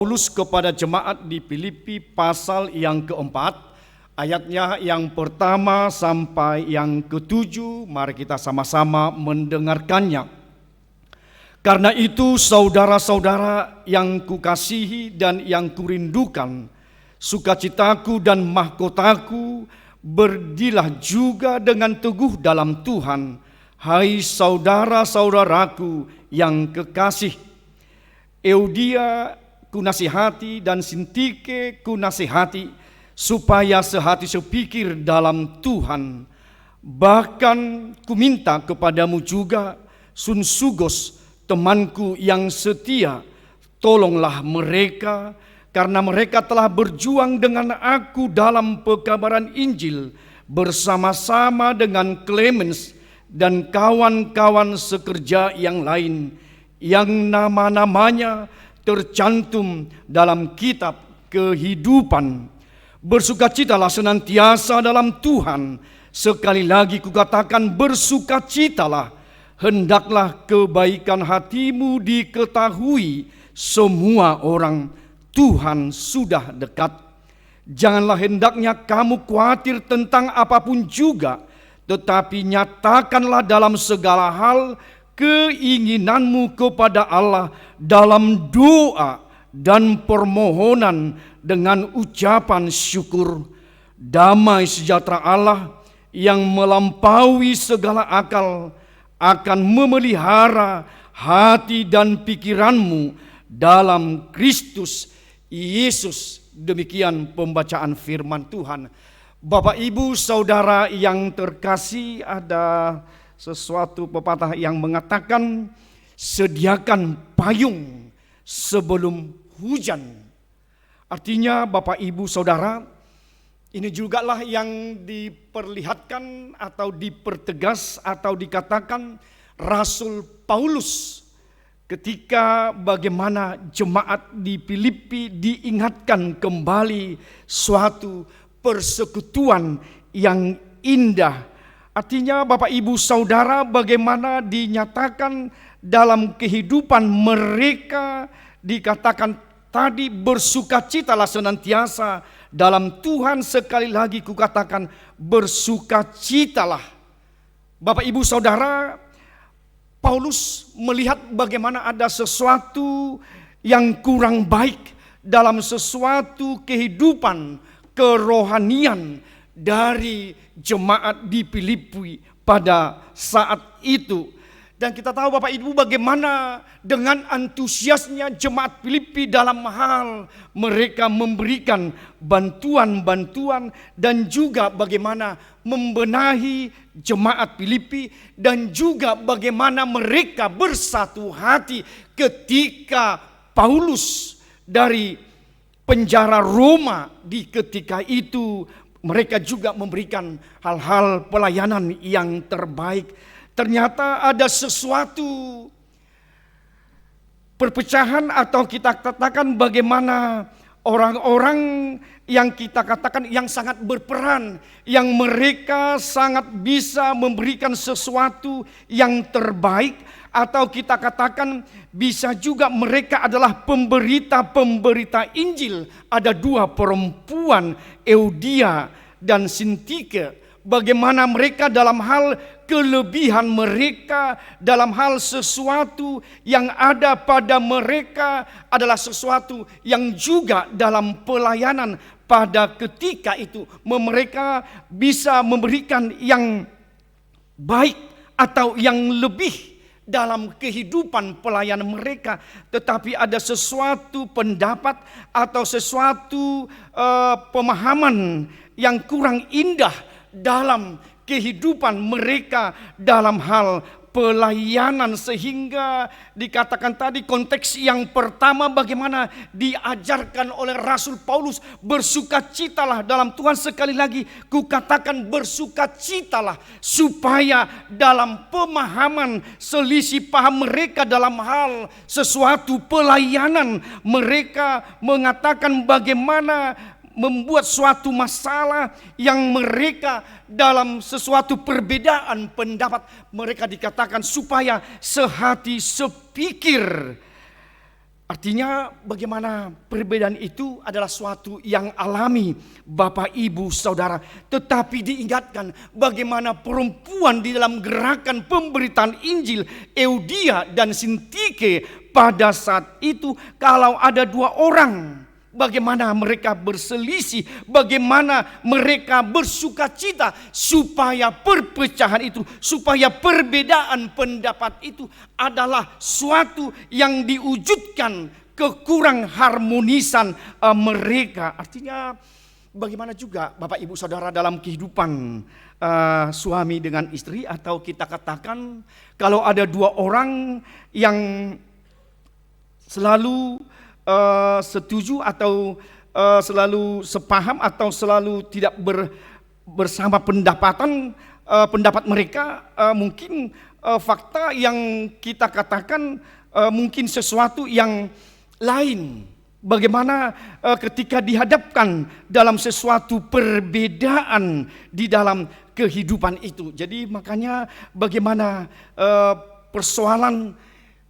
Paulus kepada jemaat di Filipi pasal yang keempat, ayatnya yang pertama sampai yang ketujuh. Mari kita sama-sama mendengarkannya. Karena itu saudara-saudara yang kukasihi dan yang kurindukan, sukacitaku dan mahkotaku, berdirilah juga dengan teguh dalam Tuhan, hai saudara-saudaraku yang kekasih. Eudia kunasihati dan Sintike kunasihati, supaya sehati sepikir dalam Tuhan. Bahkan kuminta kepadamu juga, Sunsugos, temanku yang setia, tolonglah mereka, karena mereka telah berjuang dengan aku dalam pekabaran Injil, bersama-sama dengan Clemens dan kawan-kawan sekerja yang lain, yang nama-namanya tercantum dalam kitab kehidupan. Bersukacitalah senantiasa dalam Tuhan. Sekali lagi kukatakan, bersukacitalah. Hendaklah kebaikan hatimu diketahui semua orang. Tuhan sudah dekat. Janganlah hendaknya kamu khawatir tentang apapun juga, tetapi nyatakanlah dalam segala hal keinginanmu kepada Allah dalam doa dan permohonan dengan ucapan syukur. Damai sejahtera Allah yang melampaui segala akal akan memelihara hati dan pikiranmu dalam Kristus Yesus. Demikian pembacaan firman Tuhan. Bapak, Ibu, Saudara yang terkasih, ada sesuatu pepatah yang mengatakan, sediakan payung sebelum hujan. Artinya Bapak, Ibu, Saudara, ini jugalah yang diperlihatkan atau dipertegas atau dikatakan Rasul Paulus ketika bagaimana jemaat di Filipi diingatkan kembali suatu persekutuan yang indah. Artinya Bapak, Ibu, Saudara, bagaimana dinyatakan dalam kehidupan mereka, dikatakan tadi, bersukacitalah senantiasa dalam Tuhan. Sekali lagi kukatakan, bersukacitalah. Bapak, Ibu, Saudara, Paulus melihat bagaimana ada sesuatu yang kurang baik dalam sesuatu kehidupan kerohanian dari jemaat di Filipi pada saat itu. Dan kita tahu Bapak Ibu bagaimana dengan antusiasnya jemaat Filipi dalam hal mereka memberikan bantuan-bantuan dan juga bagaimana membenahi jemaat Filipi, dan juga bagaimana mereka bersatu hati ketika Paulus dari penjara Roma di ketika itu. Mereka juga memberikan hal-hal pelayanan yang terbaik. Ternyata ada sesuatu perpecahan, atau kita katakan bagaimana orang-orang yang kita katakan yang sangat berperan, yang mereka sangat bisa memberikan sesuatu yang terbaik, atau kita katakan bisa juga mereka adalah pemberita-pemberita Injil. Ada dua perempuan, Eudia dan Sintike. Bagaimana mereka dalam hal kelebihan mereka, dalam hal sesuatu yang ada pada mereka adalah sesuatu yang juga dalam pelayanan pada ketika itu mereka bisa memberikan yang baik atau yang lebih dalam kehidupan pelayanan mereka. Tetapi ada sesuatu pendapat atau sesuatu pemahaman yang kurang indah dalam kehidupan mereka dalam hal pelayanan, sehingga dikatakan tadi konteks yang pertama bagaimana diajarkan oleh Rasul Paulus, bersukacitalah dalam Tuhan. Sekali lagi kukatakan bersukacitalah, supaya dalam pemahaman selisih paham mereka dalam hal sesuatu pelayanan, mereka mengatakan bagaimana membuat suatu masalah yang mereka dalam sesuatu perbedaan pendapat, mereka dikatakan supaya sehati sepikir Artinya bagaimana perbedaan itu adalah suatu yang alami Bapak Ibu Saudara. Tetapi diingatkan bagaimana perempuan di dalam gerakan pemberitaan Injil Eudia dan Sintike pada saat itu, kalau ada dua orang, bagaimana mereka berselisih, bagaimana mereka bersukacita supaya perpecahan itu, supaya perbedaan pendapat itu adalah suatu yang diwujudkan kekurang harmonisan mereka. Artinya bagaimana juga Bapak Ibu Saudara dalam kehidupan suami dengan istri, atau kita katakan kalau ada dua orang yang selalu setuju atau selalu sepaham atau selalu tidak bersama pendapat mereka, mungkin fakta yang kita katakan mungkin sesuatu yang lain. Bagaimana ketika dihadapkan dalam sesuatu perbedaan di dalam kehidupan itu. Jadi makanya bagaimana persoalan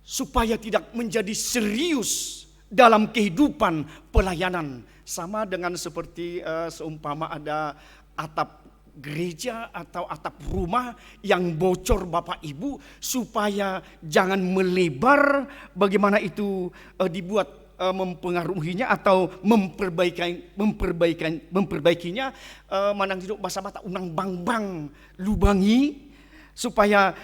supaya tidak menjadi serius dalam kehidupan pelayanan. Sama dengan seperti seumpama ada atap gereja atau atap rumah yang bocor Bapak Ibu, supaya jangan melebar, bagaimana itu dibuat mempengaruhinya atau memperbaikinya, manang hidup bahasa mata unang bang lubangi, supaya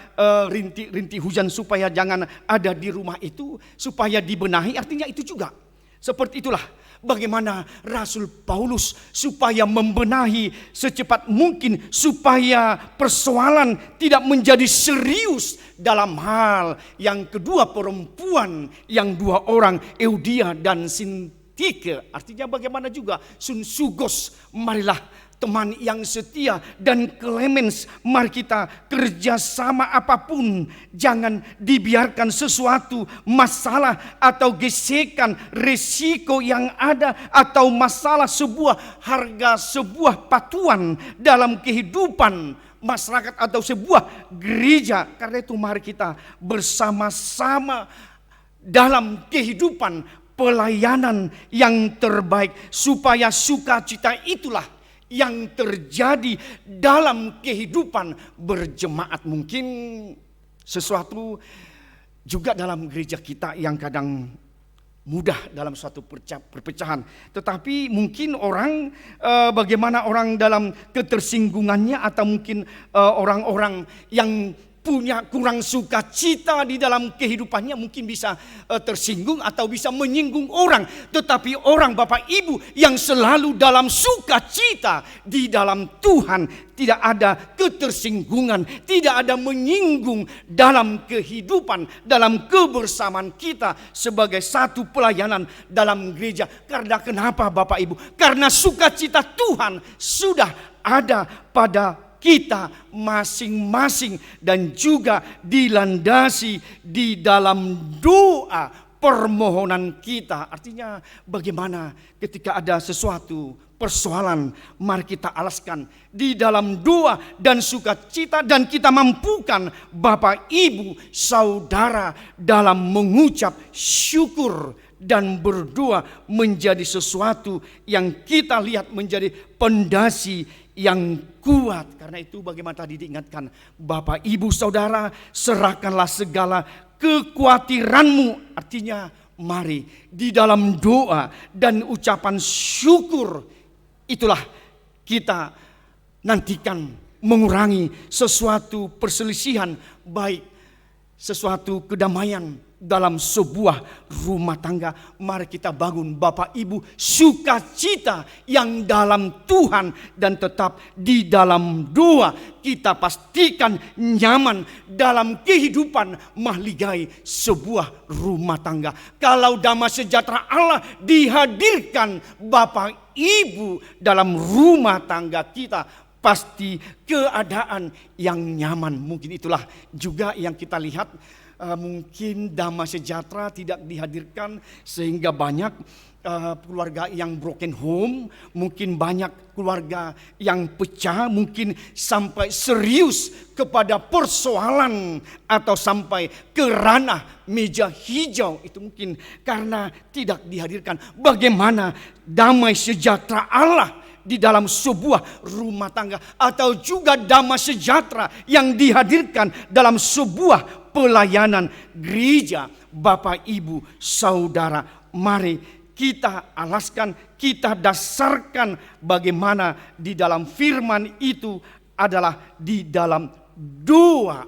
rintik hujan supaya jangan ada di rumah itu, supaya dibenahi. Artinya itu juga seperti itulah bagaimana Rasul Paulus supaya membenahi secepat mungkin, supaya persoalan tidak menjadi serius dalam hal yang kedua perempuan, yang dua orang Eudia dan Sintike. Artinya bagaimana juga Sun Sugos, marilah teman yang setia, dan Clemens, mari kita kerjasama apapun, jangan dibiarkan sesuatu masalah atau gesekan resiko yang ada, atau masalah sebuah harga, sebuah patuan dalam kehidupan masyarakat atau sebuah gereja. Karena itu mari kita bersama-sama dalam kehidupan pelayanan yang terbaik, supaya sukacita itulah yang terjadi dalam kehidupan berjemaat. Mungkin sesuatu juga dalam gereja kita yang kadang mudah dalam suatu perpecahan. Tetapi mungkin orang, bagaimana orang dalam ketersinggungannya, atau mungkin orang-orang yang punya kurang sukacita di dalam kehidupannya mungkin bisa tersinggung atau bisa menyinggung orang. Tetapi orang Bapak Ibu yang selalu dalam sukacita di dalam Tuhan, tidak ada ketersinggungan, tidak ada menyinggung dalam kehidupan, dalam kebersamaan kita sebagai satu pelayanan dalam gereja. Karena kenapa Bapak Ibu? Karena sukacita Tuhan sudah ada pada kita masing-masing, dan juga dilandasi di dalam doa permohonan kita. Artinya bagaimana ketika ada sesuatu persoalan, mari kita alaskan di dalam doa dan sukacita, dan kita mampukan Bapak Ibu Saudara dalam mengucap syukur dan berdoa menjadi sesuatu yang kita lihat menjadi pondasi yang kuat. Karena itu bagaimana tadi diingatkan, Bapak Ibu Saudara, serahkanlah segala kekhawatiranmu. Artinya mari di dalam doa dan ucapan syukur, itulah kita nantikan mengurangi sesuatu perselisihan, baik sesuatu kedamaian dalam sebuah rumah tangga. Mari kita bangun Bapak Ibu sukacita yang dalam Tuhan, dan tetap di dalam doa kita pastikan nyaman dalam kehidupan mahligai sebuah rumah tangga. Kalau damai sejahtera Allah dihadirkan Bapak Ibu dalam rumah tangga kita, pasti keadaan yang nyaman. Mungkin itulah juga yang kita lihat. Mungkin damai sejahtera tidak dihadirkan, sehingga banyak keluarga yang broken home, mungkin banyak keluarga yang pecah, mungkin sampai serius kepada persoalan atau sampai ke ranah meja hijau. Itu mungkin karena tidak dihadirkan bagaimana damai sejahtera Allah di dalam sebuah rumah tangga, atau juga damai sejahtera yang dihadirkan dalam sebuah pelayanan gereja. Bapak, Ibu, Saudara, mari kita alaskan, kita dasarkan bagaimana di dalam firman itu adalah di dalam doa.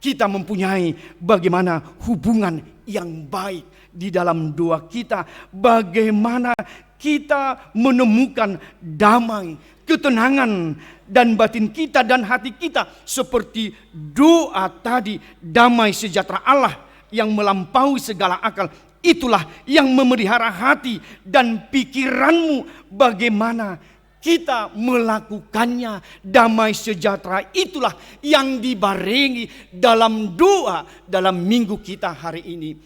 Kita mempunyai bagaimana hubungan yang baik di dalam doa kita, bagaimana kita menemukan damai, ketenangan dan batin kita dan hati kita, seperti doa tadi, damai sejahtera Allah yang melampaui segala akal. Itulah yang memelihara hati dan pikiranmu. Bagaimana kita melakukannya, damai sejahtera itulah yang dibarengi dalam doa dalam minggu kita hari ini.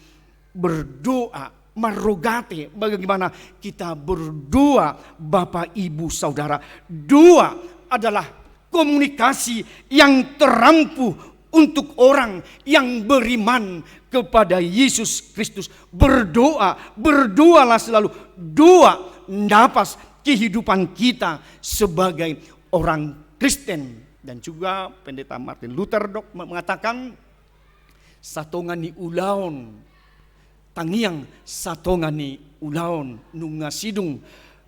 Berdoa, marogate, bagaimana kita berdoa, Bapak, Ibu, Saudara. Doa adalah komunikasi yang terampuh untuk orang yang beriman kepada Yesus Kristus. Berdoalah selalu. Doa napas kehidupan kita sebagai orang Kristen. Dan juga Pendeta Martin Luther mengatakan, satongani ulaon, tangiang satongani ulaon nungasidung.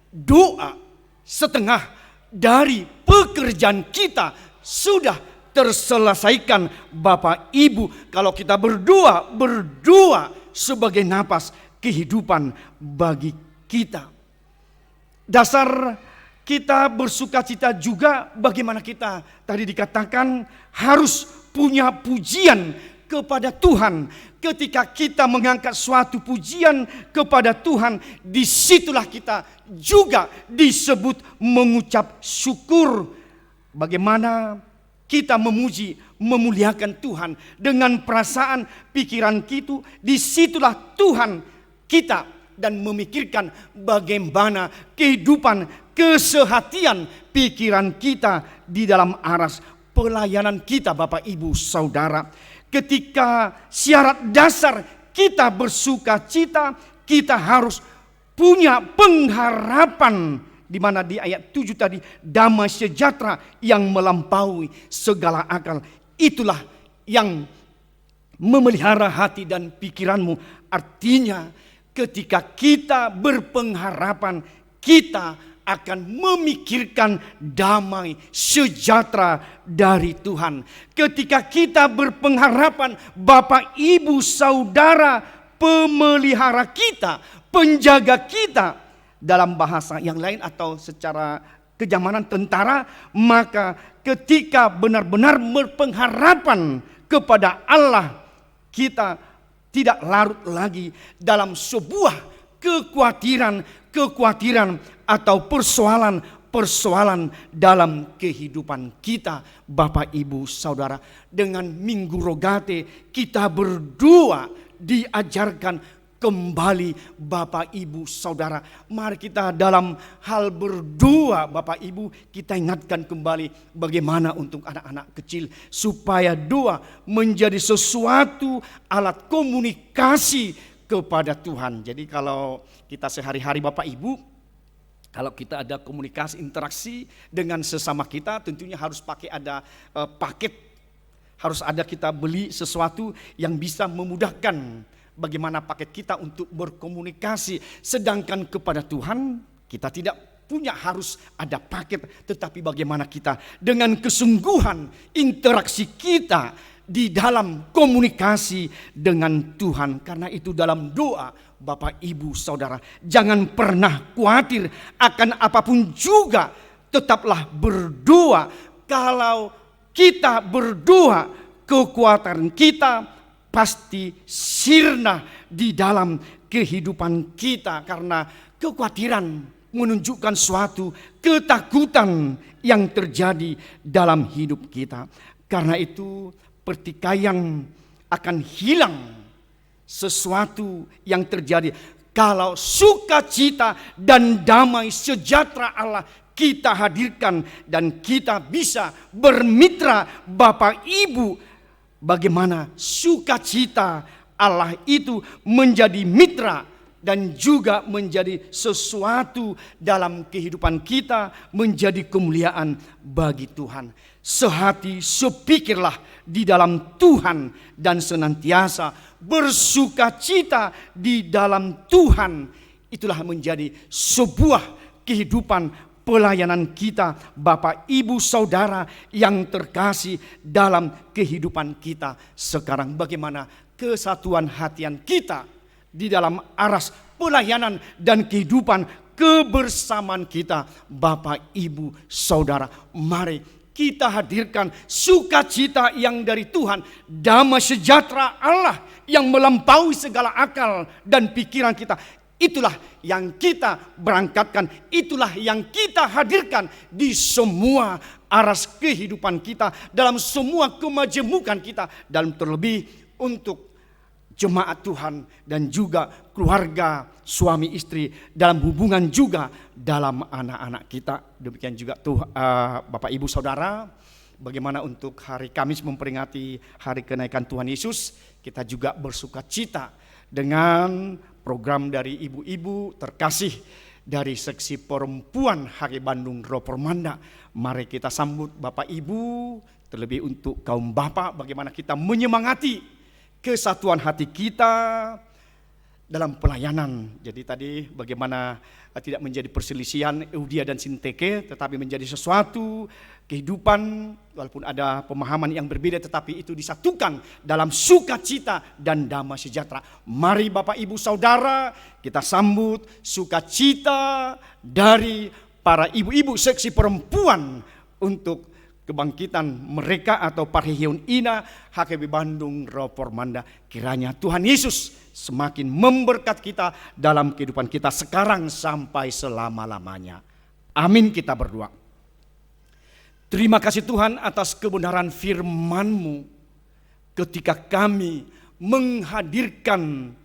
Doa setengah dari pekerjaan kita sudah terselesaikan, Bapak, Ibu. Kalau kita berdoa sebagai napas kehidupan bagi kita. Dasar kita bersukacita juga bagaimana kita tadi dikatakan harus punya pujian kepada Tuhan. Ketika kita mengangkat suatu pujian kepada Tuhan, disitulah kita juga disebut mengucap syukur. Bagaimana kita memuji, memuliakan Tuhan dengan perasaan pikiran kita, disitulah Tuhan kita, dan memikirkan bagaimana kehidupan, kesehatian pikiran kita di dalam aras pelayanan kita, Bapak, Ibu, Saudara. Ketika syarat dasar kita bersukacita, kita harus punya pengharapan, di mana di ayat 7 tadi, damai sejahtera yang melampaui segala akal. Itulah yang memelihara hati dan pikiranmu. Artinya ketika kita berpengharapan, kita akan memikirkan damai sejahtera dari Tuhan. Ketika kita berpengharapan, Bapak, Ibu, Saudara, pemelihara kita, penjaga kita, dalam bahasa yang lain atau secara kenyamanan tentara, maka ketika benar-benar berpengharapan kepada Allah, kita tidak larut lagi dalam sebuah kekhawatiran atau persoalan dalam kehidupan kita, Bapak, Ibu, Saudara. Dengan Minggu Rogate kita berdoa, diajarkan kembali, Bapak, Ibu, Saudara. Mari kita dalam hal berdoa, Bapak, Ibu, kita ingatkan kembali bagaimana untuk anak-anak kecil, supaya doa menjadi sesuatu alat komunikasi kepada Tuhan. Jadi kalau kita sehari-hari, Bapak, Ibu, kalau kita ada komunikasi, interaksi dengan sesama kita, tentunya harus pakai ada paket. Harus ada kita beli sesuatu yang bisa memudahkan bagaimana paket kita untuk berkomunikasi. Sedangkan kepada Tuhan kita tidak punya harus ada paket, tetapi bagaimana kita dengan kesungguhan interaksi kita di dalam komunikasi dengan Tuhan. Karena itu dalam doa, Bapak, Ibu, Saudara, jangan pernah khawatir akan apapun juga, tetaplah berdoa. Kalau kita berdoa, kekuatan kita pasti sirna di dalam kehidupan kita, karena kekhawatiran menunjukkan suatu ketakutan yang terjadi dalam hidup kita. Karena itu pertikaian akan hilang, sesuatu yang terjadi kalau sukacita dan damai sejahtera Allah kita hadirkan dan kita bisa bermitra Bapak Ibu, bagaimana sukacita Allah itu menjadi mitra dan juga menjadi sesuatu dalam kehidupan kita, menjadi kemuliaan bagi Tuhan. Sehati sepikirlah di dalam Tuhan dan senantiasa bersukacita di dalam Tuhan. Itulah menjadi sebuah kehidupan pelayanan kita, Bapak, Ibu, Saudara yang terkasih dalam kehidupan kita sekarang. Bagaimana kesatuan hatian kita di dalam aras pelayanan dan kehidupan kebersamaan kita, Bapak, Ibu, Saudara. Mari kita hadirkan sukacita yang dari Tuhan, damai sejahtera Allah yang melampaui segala akal dan pikiran kita. Itulah yang kita berangkatkan, itulah yang kita hadirkan di semua aras kehidupan kita, dalam semua kemajemukan kita, dan terlebih untuk jemaat Tuhan dan juga keluarga, suami istri, dalam hubungan juga dalam anak-anak kita. Demikian juga Bapak Ibu Saudara, bagaimana untuk hari Kamis memperingati hari kenaikan Tuhan Yesus, kita juga bersukacita dengan program dari ibu-ibu terkasih dari seksi perempuan HK Bandung Ropermanda. Mari kita sambut Bapak Ibu, terlebih untuk kaum bapak, bagaimana kita menyemangati kesatuan hati kita dalam pelayanan. Jadi tadi bagaimana tidak menjadi perselisihan Eudia dan Sinteke, tetapi menjadi sesuatu kehidupan, walaupun ada pemahaman yang berbeda, tetapi itu disatukan dalam sukacita dan damai sejahtera. Mari Bapak Ibu Saudara, kita sambut sukacita dari para ibu-ibu seksi perempuan untuk kebangkitan mereka atau Parhiun Ina HKB Bandung Ropermanda. Kiranya Tuhan Yesus semakin memberkat kita dalam kehidupan kita sekarang sampai selama-lamanya. Amin, kita berdoa. Terima kasih Tuhan atas kebenaran firman-Mu ketika kami menghadirkan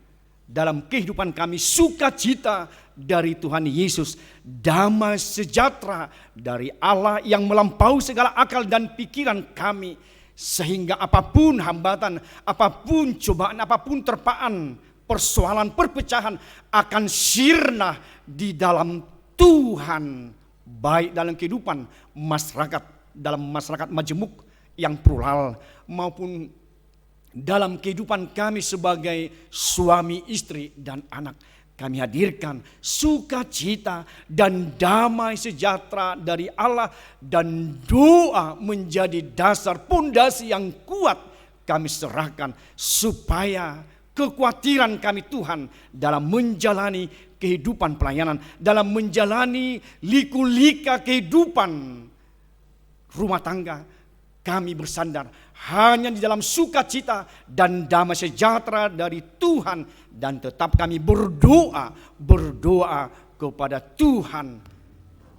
dalam kehidupan kami sukacita dari Tuhan Yesus, damai sejahtera dari Allah yang melampaui segala akal dan pikiran kami, sehingga apapun hambatan, apapun cobaan, apapun terpaan, persoalan, perpecahan akan sirna di dalam Tuhan, baik dalam kehidupan masyarakat, dalam masyarakat majemuk yang plural, maupun dalam kehidupan kami sebagai suami, istri, dan anak. Kami hadirkan sukacita dan damai sejahtera dari Allah, dan doa menjadi dasar pondasi yang kuat kami serahkan, supaya kekhawatiran kami Tuhan dalam menjalani kehidupan pelayanan, dalam menjalani liku-lika kehidupan rumah tangga, kami bersandar hanya di dalam sukacita dan damai sejahtera dari Tuhan, dan tetap kami berdoa kepada Tuhan.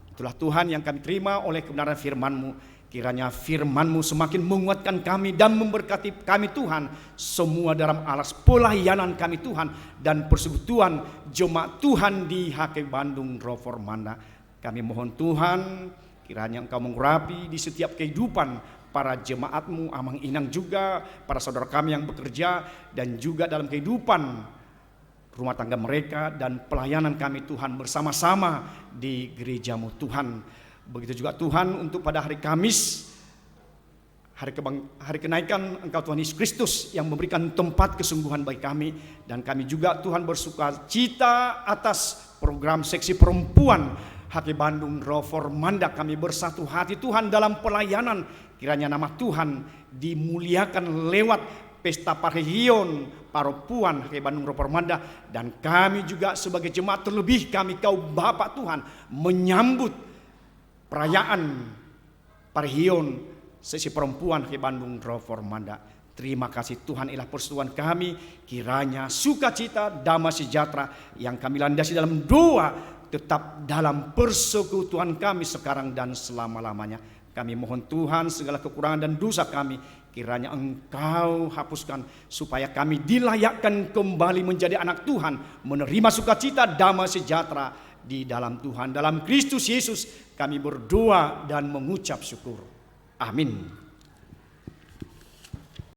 Itulah Tuhan yang kami terima oleh kebenaran firman-Mu. Kiranya firman-Mu semakin menguatkan kami dan memberkati kami Tuhan, semua dalam alas pelayanan kami Tuhan dan persekutuan jemaat Tuhan di HK Bandung Ropermanda. Kami mohon Tuhan, kiranya Engkau mengurapi di setiap kehidupan para jemaat-Mu, Amang Inang juga, para saudara kami yang bekerja, dan juga dalam kehidupan rumah tangga mereka dan pelayanan kami Tuhan bersama-sama di gereja-Mu Tuhan. Begitu juga Tuhan untuk pada hari Kamis, hari kenaikan Engkau Tuhan Yesus Kristus yang memberikan tempat kesungguhan bagi kami, dan kami juga Tuhan bersukacita atas program seksi perempuan HK Bandung Ropermanda. Kami bersatu hati Tuhan dalam pelayanan. Kiranya nama Tuhan dimuliakan lewat pesta Parhiun Perempuan HK Bandung Ropermanda, dan kami juga sebagai jemaat, terlebih kami kaum Bapak Tuhan, menyambut perayaan Parhiun sesi perempuan HK Bandung Ropermanda. Terima kasih Tuhan, ialah persekutuan kami. Kiranya sukacita, damai sejahtera yang kami landasi dalam doa tetap dalam persekutuan kami sekarang dan selama-lamanya. Kami mohon Tuhan segala kekurangan dan dosa kami kiranya Engkau hapuskan supaya kami dilayakkan kembali menjadi anak Tuhan, menerima sukacita, damai sejahtera di dalam Tuhan. Dalam Kristus Yesus kami berdoa dan mengucap syukur. Amin.